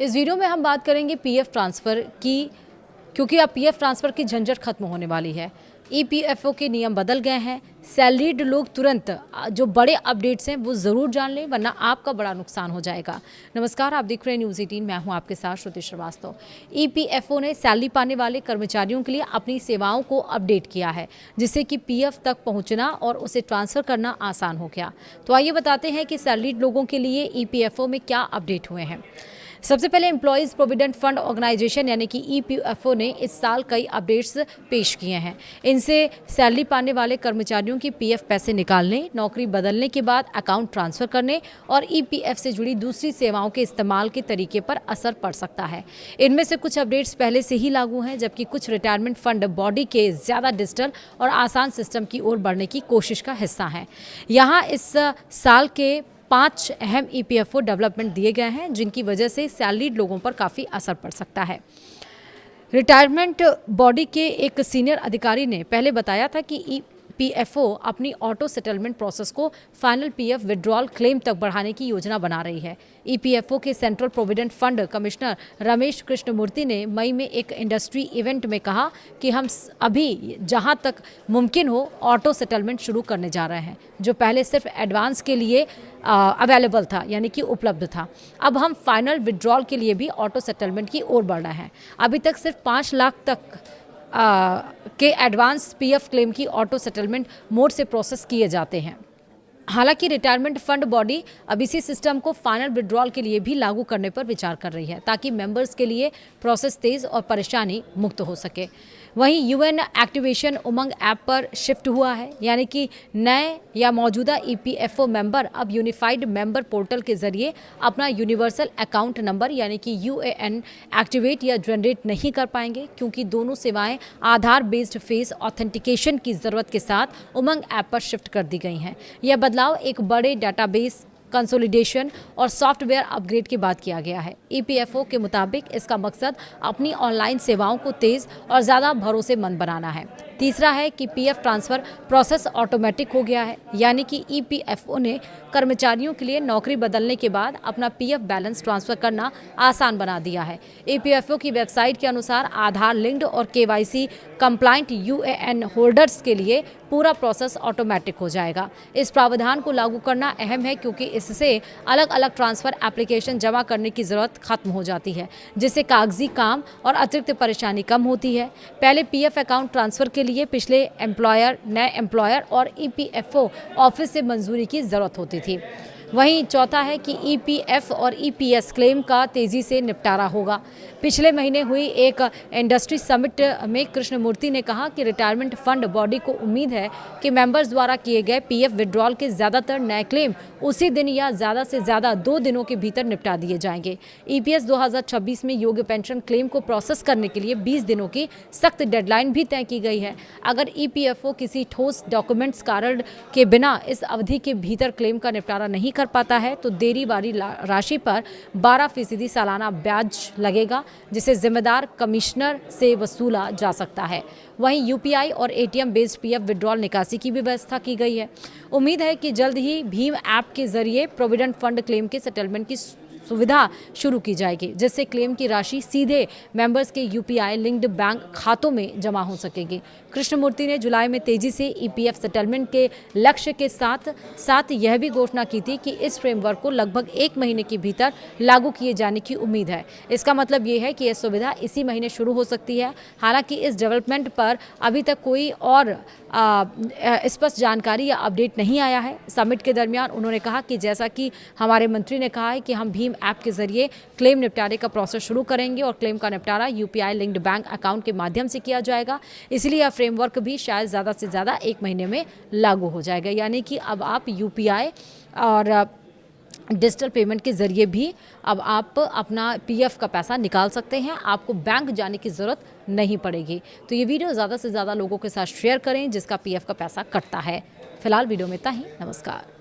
इस वीडियो में हम बात करेंगे पीएफ ट्रांसफ़र की, क्योंकि अब पीएफ ट्रांसफ़र की झंझट खत्म होने वाली है। ईपीएफओ के नियम बदल गए हैं। सैलरीड लोग तुरंत जो बड़े अपडेट्स हैं वो ज़रूर जान लें, वरना आपका बड़ा नुकसान हो जाएगा। नमस्कार, आप देख रहे हैं न्यूज़ 18। मैं हूं आपके साथ श्रुति श्रीवास्तव। ईपीएफओ ने सैलरी पाने वाले कर्मचारियों के लिए अपनी सेवाओं को अपडेट किया है, जिससे कि पीएफ तक पहुंचना और उसे ट्रांसफ़र करना आसान हो गया। तो आइए बताते हैं कि सैलरीड लोगों के लिए ईपीएफओ में क्या अपडेट हुए हैं। सबसे पहले एम्प्लॉयज़ प्रोविडेंट फंड ऑर्गेनाइजेशन यानी कि ईपीएफओ ने इस साल कई अपडेट्स पेश किए हैं। इनसे सैलरी पाने वाले कर्मचारियों की पीएफ पैसे निकालने, नौकरी बदलने के बाद अकाउंट ट्रांसफ़र करने और ईपीएफ से जुड़ी दूसरी सेवाओं के इस्तेमाल के तरीके पर असर पड़ सकता है। इनमें से कुछ अपडेट्स पहले से ही लागू हैं, जबकि कुछ रिटायरमेंट फंड बॉडी के ज़्यादा डिजिटल और आसान सिस्टम की ओर बढ़ने की कोशिश का हिस्सा हैं। यहाँ इस साल के 5 अहम ईपीएफओ डेवलपमेंट दिए गए हैं, जिनकी वजह से सैलरीड लोगों पर काफ़ी असर पड़ सकता है। रिटायरमेंट बॉडी के एक सीनियर अधिकारी ने पहले बताया था कि ईपीएफओ अपनी ऑटो सेटलमेंट प्रोसेस को फाइनल पीएफ विड्रॉल क्लेम तक बढ़ाने की योजना बना रही है। ईपीएफओ के central provident fund commissioner Ramesh Krishnamurthy ने मई में एक इंडस्ट्री इवेंट में कहा कि हम अभी जहां तक मुमकिन हो ऑटो सेटलमेंट शुरू करने जा रहे हैं, जो पहले सिर्फ एडवांस के लिए अवेलेबल था, यानी कि उपलब्ध था। अब हम फाइनल विड्रॉल के लिए भी ऑटो सेटलमेंट की ओर बढ़ रहे हैं। अभी तक सिर्फ 5 लाख तक के एडवांस पीएफ क्लेम की ऑटो सेटलमेंट मोड से प्रोसेस किए जाते हैं। हालांकि रिटायरमेंट फंड बॉडी अब इसी सिस्टम को फाइनल विड्रॉल के लिए भी लागू करने पर विचार कर रही है, ताकि मेंबर्स के लिए प्रोसेस तेज और परेशानी मुक्त हो सके। वहीं यूएन एक्टिवेशन उमंग ऐप पर शिफ्ट हुआ है, यानी कि नए या मौजूदा ईपीएफओ मेंबर अब यूनिफाइड मेंबर पोर्टल के जरिए अपना यूनिवर्सल अकाउंट नंबर यानी कि यूएएन एक्टिवेट या जनरेट नहीं कर पाएंगे, क्योंकि दोनों सेवाएं आधार बेस्ड फेस ऑथेंटिकेशन की ज़रूरत के साथ उमंग ऐप पर शिफ्ट कर दी गई हैं। यह बदलाव एक बड़े डाटाबेस कंसोलिडेशन और सॉफ्टवेयर अपग्रेड के बाद किया गया है। ईपीएफओ के मुताबिक इसका मकसद अपनी ऑनलाइन सेवाओं को तेज़ और ज़्यादा भरोसेमंद बनाना है। तीसरा है कि पीएफ ट्रांसफ़र प्रोसेस ऑटोमेटिक हो गया है, यानी कि ईपीएफओ ने कर्मचारियों के लिए नौकरी बदलने के बाद अपना पीएफ बैलेंस ट्रांसफ़र करना आसान बना दिया है। ईपीएफओ की वेबसाइट के अनुसार आधार लिंक्ड और केवाईसी कंप्लाइंट यूएएन होल्डर्स के लिए पूरा प्रोसेस ऑटोमेटिक हो जाएगा। इस प्रावधान को लागू करना अहम है, क्योंकि इससे अलग अलग ट्रांसफ़र एप्लीकेशन जमा करने की ज़रूरत खत्म हो जाती है, जिससे कागजी काम और अतिरिक्त परेशानी कम होती है। पहले पीएफ अकाउंट ट्रांसफ़र के लिए पिछले एम्प्लॉयर, नए एम्प्लॉयर और ईपीएफओ ऑफिस से मंजूरी की ज़रूरत होती थी। वहीं चौथा है कि ईपीएफ और ईपीएस क्लेम का तेज़ी से निपटारा होगा। पिछले महीने हुई एक इंडस्ट्री समिट में कृष्णमूर्ति ने कहा कि रिटायरमेंट फंड बॉडी को उम्मीद है कि मेंबर्स द्वारा किए गए पीएफ विड्रॉल के ज़्यादातर नए क्लेम उसी दिन या ज़्यादा से ज़्यादा 2 दिनों के भीतर निपटा दिए जाएंगे। ईपीएस 2026 में योग्य पेंशन क्लेम को प्रोसेस करने के लिए 20 दिनों की सख्त डेडलाइन भी तय की गई है। अगर ईपीएफओ किसी ठोस डॉक्यूमेंट्स कारण के बिना इस अवधि के भीतर क्लेम का निपटारा नहीं कर पाता है, तो देरी वाली राशि पर 12% सालाना ब्याज लगेगा, जिसे जिम्मेदार कमिश्नर से वसूला जा सकता है। वहीं यूपीआई और एटीएम बेस्ड पीएफ विड्रॉल निकासी की भी व्यवस्था की गई है। उम्मीद है कि जल्द ही भीम ऐप के जरिए प्रोविडेंट फंड क्लेम के सेटलमेंट की सुविधा शुरू की जाएगी, जिससे क्लेम की राशि सीधे मेंबर्स के यूपीआई लिंक्ड बैंक खातों में जमा हो सकेगी। कृष्णमूर्ति ने जुलाई में तेजी से ईपीएफ सेटलमेंट के लक्ष्य के साथ यह भी घोषणा की थी कि इस फ्रेमवर्क को लगभग 1 महीने के भीतर लागू किए जाने की उम्मीद है। इसका मतलब ये है कि यह सुविधा इसी महीने शुरू हो सकती है। हालांकि इस डेवलपमेंट पर अभी तक कोई और स्पष्ट जानकारी या अपडेट नहीं आया है। समिट के दरमियान उन्होंने कहा कि जैसा कि हमारे मंत्री ने कहा है कि हम भीम ऐप के जरिए क्लेम निपटारे का प्रोसेस शुरू करेंगे और क्लेम का निपटारा यूपीआई लिंक्ड बैंक अकाउंट के माध्यम से किया जाएगा। इसलिए यह फ्रेमवर्क भी शायद ज़्यादा से ज़्यादा 1 महीने में लागू हो जाएगा, यानी कि अब आप यूपीआई और डिजिटल पेमेंट के ज़रिए भी अब आप अपना पीएफ का पैसा निकाल सकते हैं। आपको बैंक जाने की ज़रूरत नहीं पड़ेगी। तो ये वीडियो ज़्यादा से ज़्यादा लोगों के साथ शेयर करें जिसका पीएफ का पैसा कटता है। फिलहाल वीडियो में इतना ही। नमस्कार।